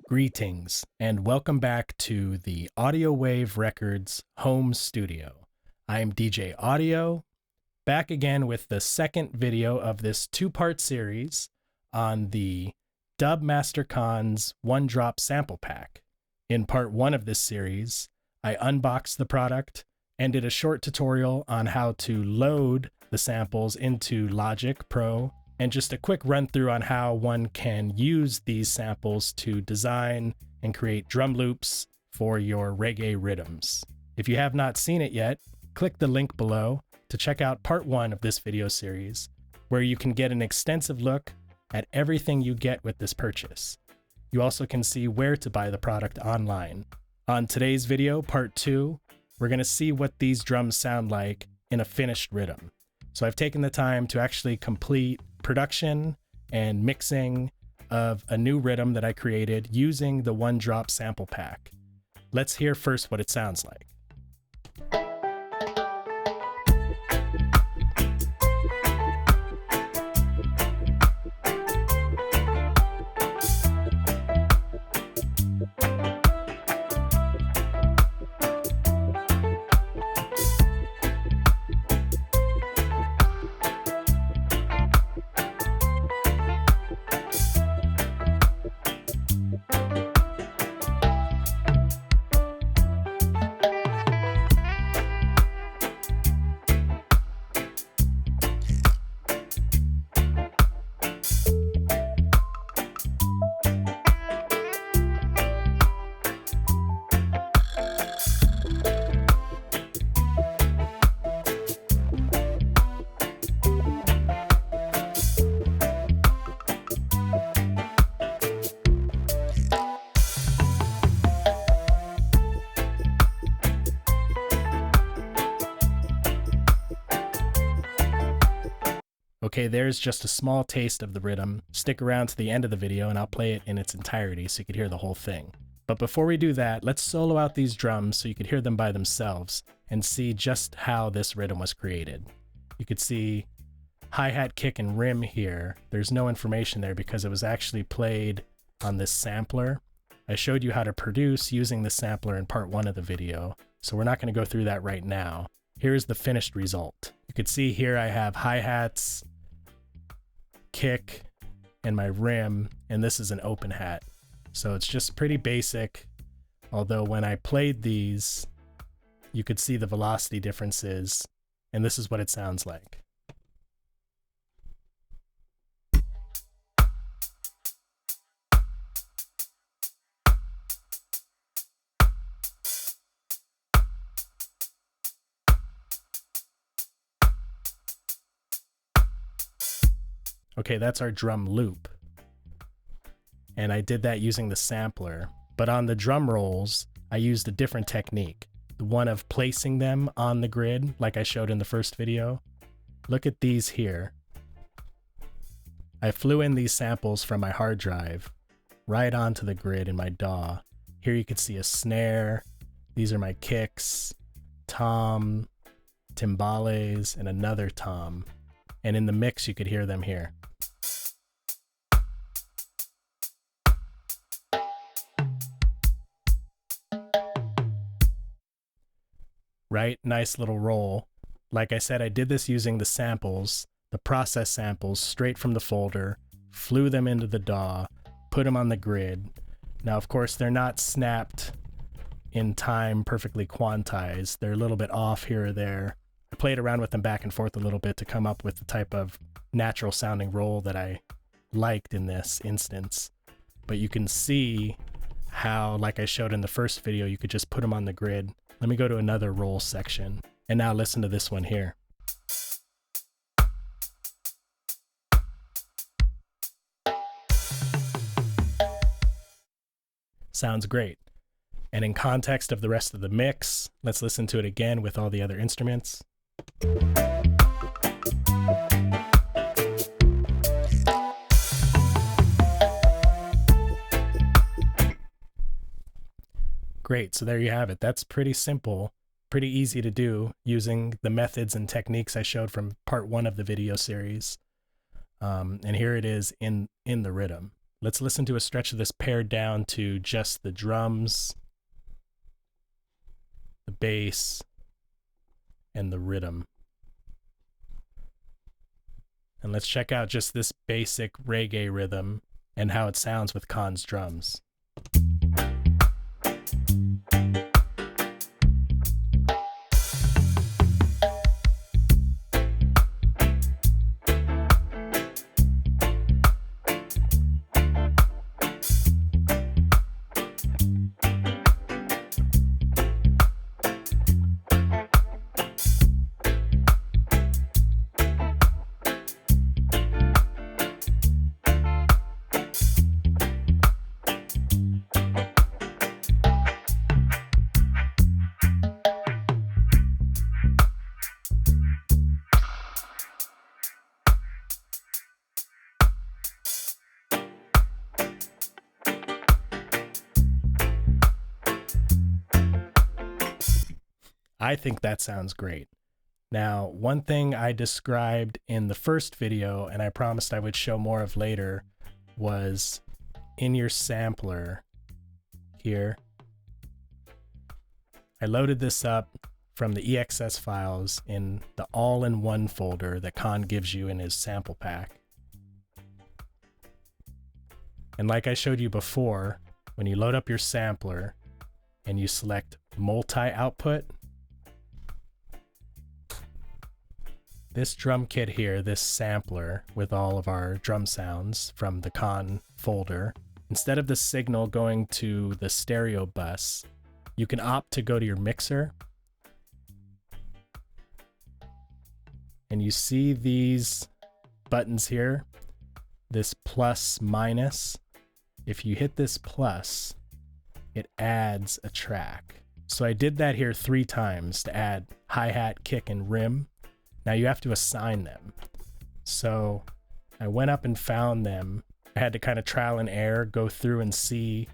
Greetings and welcome back to the Oddiowave Records home studio. I am DJ Oddio, back again with the second video of this two-part series on the Dub Master Kahn's One Drop sample pack. In part one of this series, I unboxed the product and did a short tutorial on how to load the samples into Logic Pro, and just a quick run through on how one can use these samples to design and create drum loops for your reggae rhythms. If you have not seen it yet, click the link below to check out part one of this video series, where you can get an extensive look at everything you get with this purchase. You also can see where to buy the product online. On today's video, part two, we're gonna see what these drums sound like in a finished rhythm. So I've taken the time to actually complete production and mixing of a new rhythm that I created using the One Drop sample pack. Let's hear first what it sounds like. Okay, there's just a small taste of the rhythm. Stick around to the end of the video and I'll play it in its entirety so you can hear the whole thing. But before we do that, let's solo out these drums so you can hear them by themselves and see just how this rhythm was created. You could see hi-hat, kick, and rim here. There's no information there because it was actually played on this sampler. I showed you how to produce using the sampler in part one of the video, so we're not going to go through that right now. Here's the finished result. You could see here I have hi-hats, kick, and my rim, and this is an open hat. So it's just pretty basic, although when I played these, you could see the velocity differences, and this is what it sounds like. Okay, that's our drum loop. And I did that using the sampler. But on the drum rolls, I used a different technique. The one of placing them on the grid, like I showed in the first video. Look at these here. I flew in these samples from my hard drive right onto the grid in my DAW. Here you can see a snare. These are my kicks, tom, timbales, and another tom. And in the mix, you could hear them here. Right? Nice little roll. Like I said, I did this using the samples, the process samples, straight from the folder, flew them into the DAW, put them on the grid. Now, of course, they're not snapped in time, perfectly quantized. They're a little bit off here or there. I played around with them back and forth a little bit to come up with the type of natural sounding roll that I liked in this instance. But you can see how, like I showed in the first video, you could just put them on the grid. Let me go to another roll section. And now listen to this one here. Sounds great. And in context of the rest of the mix, let's listen to it again with all the other instruments. Great, so there you have it. That's pretty simple, pretty easy to do using the methods and techniques I showed from part one of the video series. And here it is in the rhythm. Let's listen to a stretch of this pared down to just the drums, the bass, and the rhythm. And let's check out just this basic reggae rhythm and how it sounds with Kahn's drums. I think that sounds great. Now, one thing I described in the first video, and I promised I would show more of later, was in your sampler here. I loaded this up from the EXS files in the all-in-one folder that Kahn gives you in his sample pack. And like I showed you before, when you load up your sampler and you select multi-output, this drum kit here, this sampler with all of our drum sounds from the Kahn folder, instead of the signal going to the stereo bus, you can opt to go to your mixer. And you see these buttons here, this plus minus. If you hit this plus, it adds a track. So I did that here 3 times to add hi-hat, kick, and rim. Now you have to assign them. So I went up and found them. I had to kind of trial and error, go through and see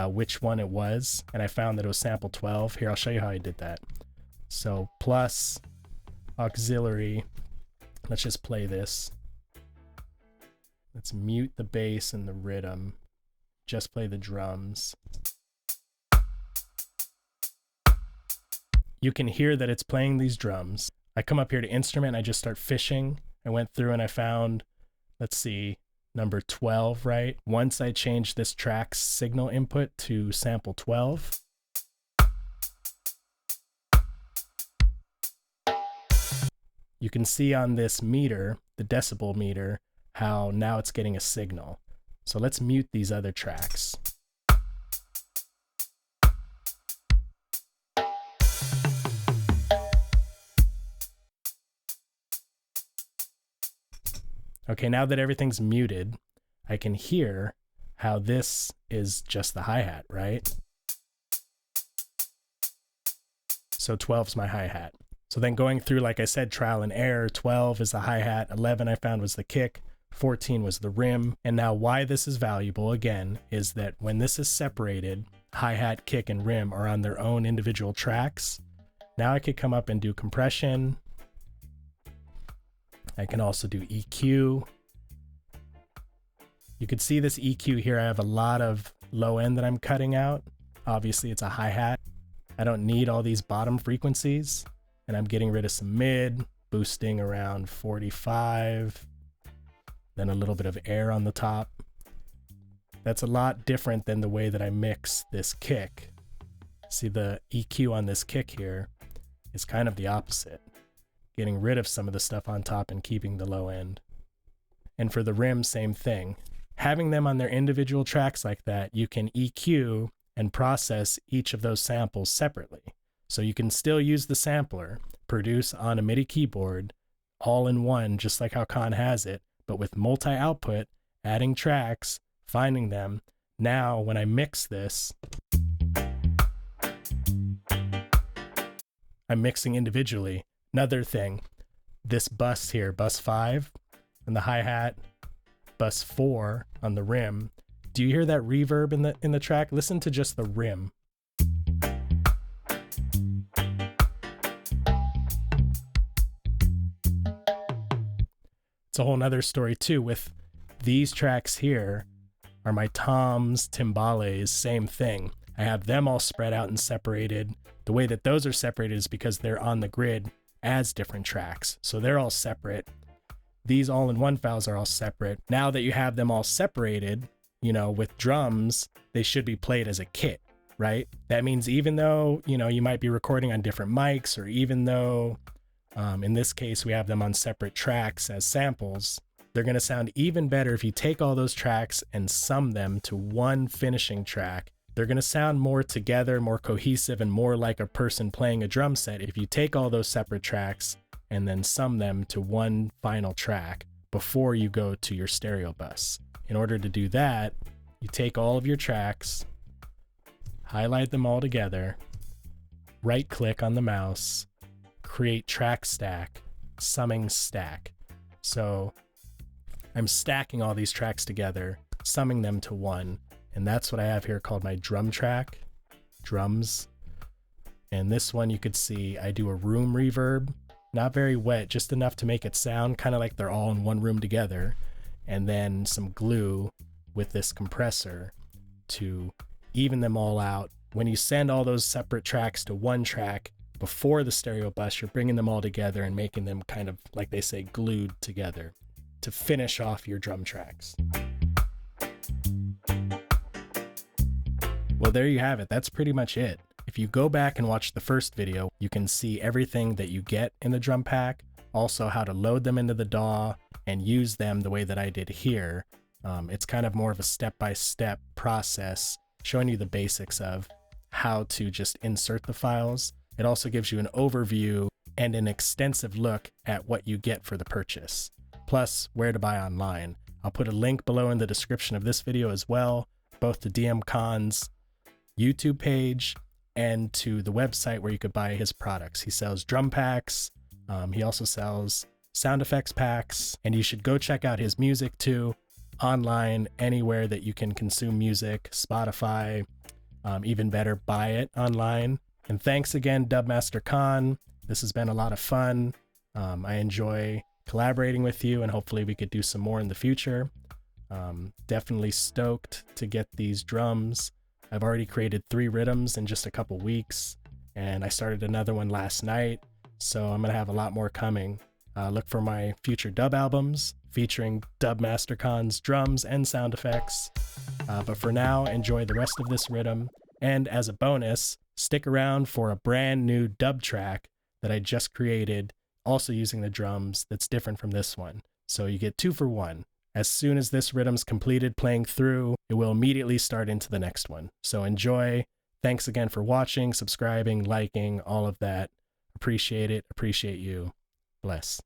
which one it was. And I found that it was sample 12. Here, I'll show you how I did that. So plus auxiliary, let's just play this. Let's mute the bass and the rhythm. Just play the drums. You can hear that it's playing these drums. I come up here to instrument, I just start fishing. I went through and I found, let's see, number 12, right? Once I changed this track's signal input to sample 12, you can see on this meter, the decibel meter, how now it's getting a signal. So let's mute these other tracks. Okay, now that everything's muted, I can hear how this is just the hi-hat, right? So 12's my hi-hat. So then going through, like I said, trial and error, 12 is the hi-hat, 11 I found was the kick, 14 was the rim. And now why this is valuable, again, is that when this is separated, hi-hat, kick, and rim are on their own individual tracks. Now I could come up and do compression. I can also do EQ. You could see this EQ here. I have a lot of low end that I'm cutting out. Obviously it's a hi-hat. I don't need all these bottom frequencies, and I'm getting rid of some mid, boosting around 45, then a little bit of air on the top. That's a lot different than the way that I mix this kick. See, the EQ on this kick here is kind of the opposite. Getting rid of some of the stuff on top and keeping the low end. And for the rim, same thing. Having them on their individual tracks like that, you can EQ and process each of those samples separately. So you can still use the sampler, produce on a MIDI keyboard, all in one, just like how Kahn has it, but with multi-output, adding tracks, finding them. Now, when I mix this, I'm mixing individually. Another thing, this bus here, bus 5 on the hi-hat, bus 4 on the rim. Do you hear that reverb in the track? Listen to just the rim. It's a whole nother story too with these tracks here. are my toms, timbales, same thing. I have them all spread out and separated. The way that those are separated is because they're on the grid as different tracks. So they're all separate. These all-in-one files are all separate. Now that you have them all separated, you know, with drums, they should be played as a kit, right? That means even though, you know, you might be recording on different mics, or even though, in this case, we have them on separate tracks as samples, they're going to sound even better if you take all those tracks and sum them to one finishing track. They're going to sound more together, more cohesive, and more like a person playing a drum set if you take all those separate tracks and then sum them to one final track before you go to your stereo bus. In order to do that, you take all of your tracks, highlight them all together, right click on the mouse, create track stack, summing stack. So I'm stacking all these tracks together, summing them to one, and that's what I have here called my drum track, drums. And this one you could see I do a room reverb, not very wet, just enough to make it sound kind of like they're all in one room together, and then some glue with this compressor to even them all out. When you send all those separate tracks to one track before the stereo bus, you're bringing them all together and making them kind of, like they say, glued together to finish off your drum tracks. Well, there you have it. That's pretty much it. If you go back and watch the first video, you can see everything that you get in the drum pack, also how to load them into the DAW and use them the way that I did here. It's kind of more of a step-by-step process showing you the basics of how to just insert the files. It also gives you an overview and an extensive look at what you get for the purchase, plus where to buy online. I'll put a link below in the description of this video as well, both to DM Kahn's YouTube page and to the website where you could buy his products. He sells drum packs. He also sells sound effects packs, and you should go check out his music too, online, anywhere that you can consume music, Spotify, even better, buy it online. And thanks again, Dubmaster Kahn. This has been a lot of fun. I enjoy collaborating with you, and hopefully we could do some more in the future. Definitely stoked to get these drums. I've already created 3 rhythms in just a couple weeks, and I started another one last night, so I'm gonna have a lot more coming. Look for my future dub albums featuring Dubmaster Kahn's drums and sound effects. But for now, enjoy the rest of this rhythm, and as a bonus, stick around for a brand new dub track that I just created, also using the drums, that's different from this one. So you get 2 for 1. As soon as this rhythm's completed playing through, it will immediately start into the next one. So enjoy. Thanks again for watching, subscribing, liking, all of that. Appreciate it. Appreciate you. Bless.